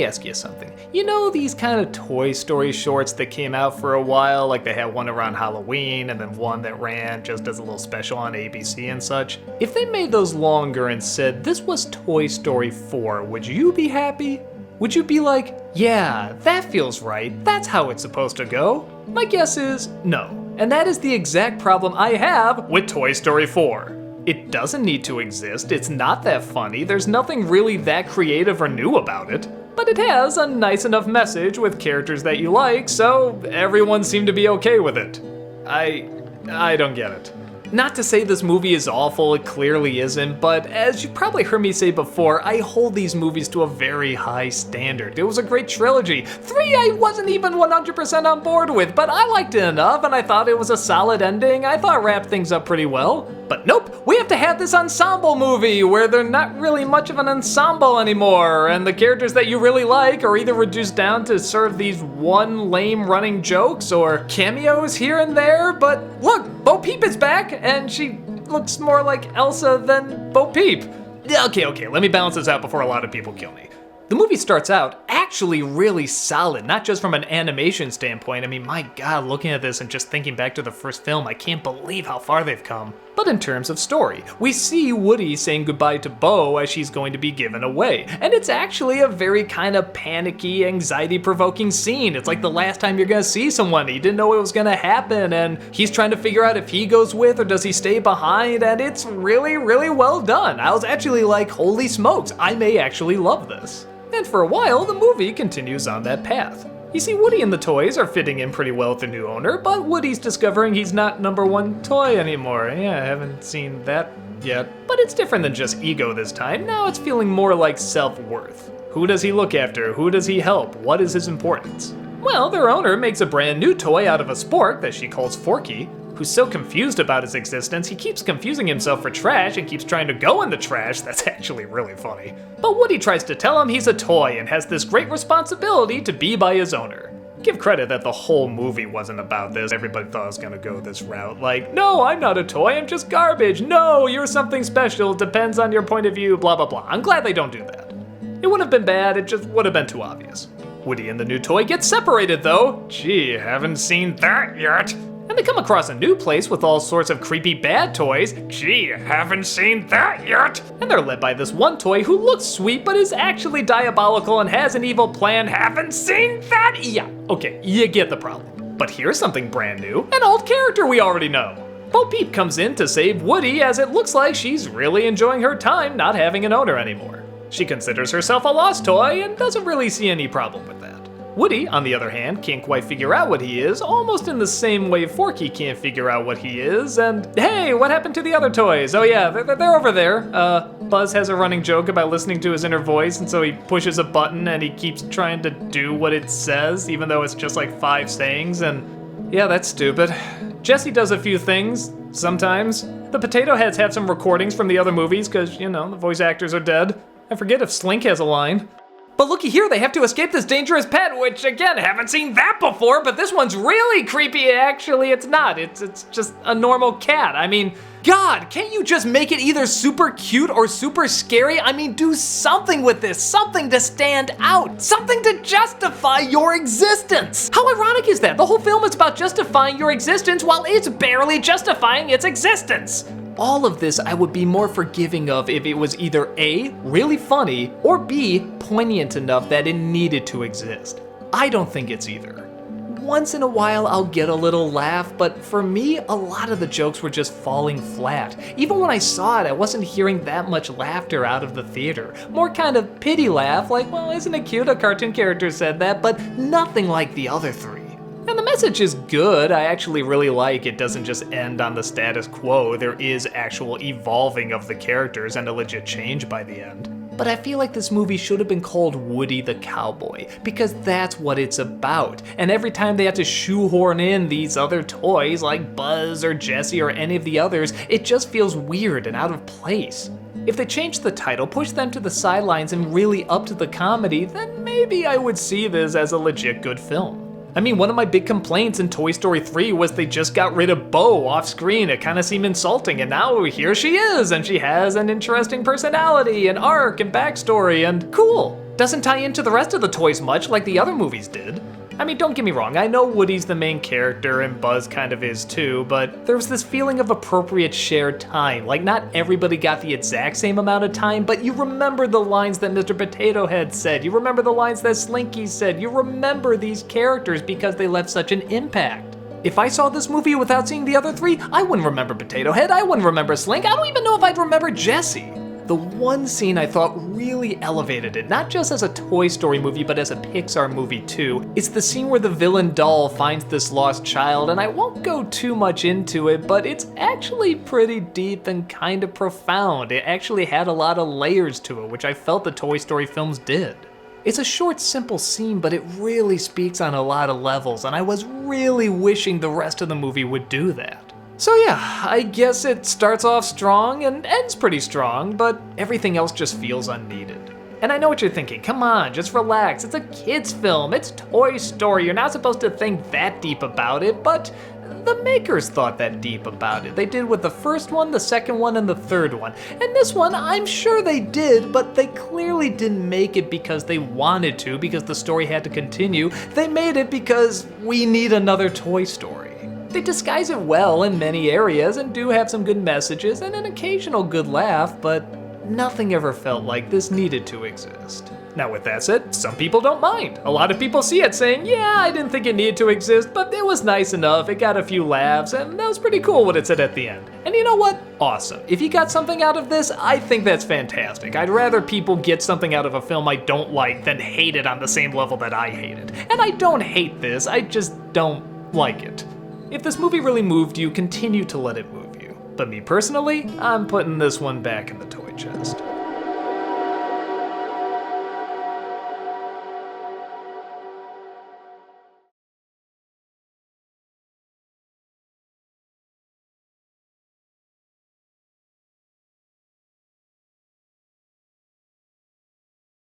me ask you something. You know these kind of Toy Story shorts that came out for a while? Like they had one around Halloween and then one that ran just as a little special on ABC and such? If they made those longer and said this was Toy Story 4, would you be happy? Would you be like, yeah, that feels right, that's how it's supposed to go? My guess is no. And that is the exact problem I have with Toy Story 4. It doesn't need to exist, it's not that funny, there's nothing really that creative or new about it. But it has a nice enough message with characters that you like, so everyone seemed to be okay with it. I don't get it. Not to say this movie is awful, it clearly isn't, but as you probably heard me say before, I hold these movies to a very high standard. It was a great trilogy. 3 I wasn't even 100% on board with, but I liked it enough and I thought it was a solid ending. I thought it wrapped things up pretty well. But nope, we have to have this ensemble movie where they're not really much of an ensemble anymore, and the characters that you really like are either reduced down to serve these one lame running jokes or cameos here and there, but look, Bo Peep is back, and she looks more like Elsa than Bo Peep. Okay, let me balance this out before a lot of people kill me. The movie starts out actually really solid, not just from an animation standpoint. I mean, my God, looking at this and just thinking back to the first film, I can't believe how far they've come. But in terms of story, we see Woody saying goodbye to Bo as she's going to be given away. And it's actually a very kind of panicky, anxiety-provoking scene. It's like the last time you're gonna see someone, he didn't know it was gonna happen, and he's trying to figure out if he goes with or does he stay behind, and it's really, really well done. I was actually like, holy smokes, I may actually love this. And for a while, the movie continues on that path. You see, Woody and the toys are fitting in pretty well with the new owner, but Woody's discovering he's not #1 toy anymore. Yeah, I haven't seen that yet. But it's different than just ego this time. Now it's feeling more like self-worth. Who does he look after? Who does he help? What is his importance? Well, their owner makes a brand new toy out of a spork that she calls Forky, who's so confused about his existence, he keeps confusing himself for trash and keeps trying to go in the trash. That's actually really funny. But Woody tries to tell him he's a toy and has this great responsibility to be by his owner. Give credit that the whole movie wasn't about this. Everybody thought I was gonna go this route. Like, no, I'm not a toy, I'm just garbage. No, you're something special, depends on your point of view, blah, blah, blah. I'm glad they don't do that. It would have been bad, it just would have been too obvious. Woody and the new toy get separated though. Gee, haven't seen that yet. And they come across a new place with all sorts of creepy bad toys. Gee, haven't seen that yet. And they're led by this one toy who looks sweet but is actually diabolical and has an evil plan. Haven't seen that? Yeah, okay, you get the problem. But here's something brand new, an old character we already know. Bo Peep comes in to save Woody as it looks like she's really enjoying her time not having an owner anymore. She considers herself a lost toy and doesn't really see any problem with that. Woody, on the other hand, can't quite figure out what he is, almost in the same way Forky can't figure out what he is, and hey, what happened to the other toys? Oh yeah, they're over there. Buzz has a running joke about listening to his inner voice, and so he pushes a button and he keeps trying to do what it says, even though it's just like 5 sayings, and yeah, that's stupid. Jessie does a few things, sometimes. The Potato Heads have some recordings from the other movies, because, you know, the voice actors are dead. I forget if Slink has a line. But looky here, they have to escape this dangerous pet, which again, haven't seen that before, but this one's really creepy. Actually, it's not. It's just a normal cat. I mean, God, can't you just make it either super cute or super scary? I mean, do something with this, something to stand out, something to justify your existence. How ironic is that? The whole film is about justifying your existence while it's barely justifying its existence. All of this I would be more forgiving of if it was either A, really funny, or B, poignant enough that it needed to exist. I don't think it's either. Once in a while I'll get a little laugh, but for me, a lot of the jokes were just falling flat. Even when I saw it, I wasn't hearing that much laughter out of the theater. More kind of pity laugh, like, well, isn't it cute a cartoon character said that, but nothing like the other 3. And the message is good. I actually really like it doesn't just end on the status quo. There is actual evolving of the characters and a legit change by the end. But I feel like this movie should have been called Woody the Cowboy, because that's what it's about. And every time they have to shoehorn in these other toys like Buzz or Jessie or any of the others, it just feels weird and out of place. If they changed the title, pushed them to the sidelines and really upped the comedy, then maybe I would see this as a legit good film. I mean, one of my big complaints in Toy Story 3 was they just got rid of Bo off screen. It kind of seemed insulting, and now here she is, and she has an interesting personality, and arc, and backstory, and cool. Doesn't tie into the rest of the toys much like the other movies did. I mean, don't get me wrong, I know Woody's the main character and Buzz kind of is too, but there was this feeling of appropriate shared time. Like, not everybody got the exact same amount of time, but you remember the lines that Mr. Potato Head said, you remember the lines that Slinky said, you remember these characters because they left such an impact. If I saw this movie without seeing the other three, I wouldn't remember Potato Head, I wouldn't remember Slink, I don't even know if I'd remember Jessie. The one scene I thought really elevated it, not just as a Toy Story movie, but as a Pixar movie too, is the scene where the villain doll finds this lost child, and I won't go too much into it, but it's actually pretty deep and kind of profound. It actually had a lot of layers to it, which I felt the Toy Story films did. It's a short, simple scene, but it really speaks on a lot of levels, and I was really wishing the rest of the movie would do that. So yeah, I guess it starts off strong and ends pretty strong, but everything else just feels unneeded. And I know what you're thinking, come on, just relax, it's a kid's film, it's Toy Story, you're not supposed to think that deep about it, but the makers thought that deep about it. They did with the first one, the second one, and the third one. And this one, I'm sure they did, but they clearly didn't make it because they wanted to, because the story had to continue. They made it because we need another Toy Story. They disguise it well in many areas and do have some good messages and an occasional good laugh, but nothing ever felt like this needed to exist. Now with that said, some people don't mind. A lot of people see it saying, yeah, I didn't think it needed to exist, but it was nice enough, it got a few laughs, and that was pretty cool what it said at the end. And you know what? Awesome. If you got something out of this, I think that's fantastic. I'd rather people get something out of a film I don't like than hate it on the same level that I hate it. And I don't hate this, I just don't like it. If this movie really moved you, continue to let it move you. But me personally, I'm putting this one back in the toy chest.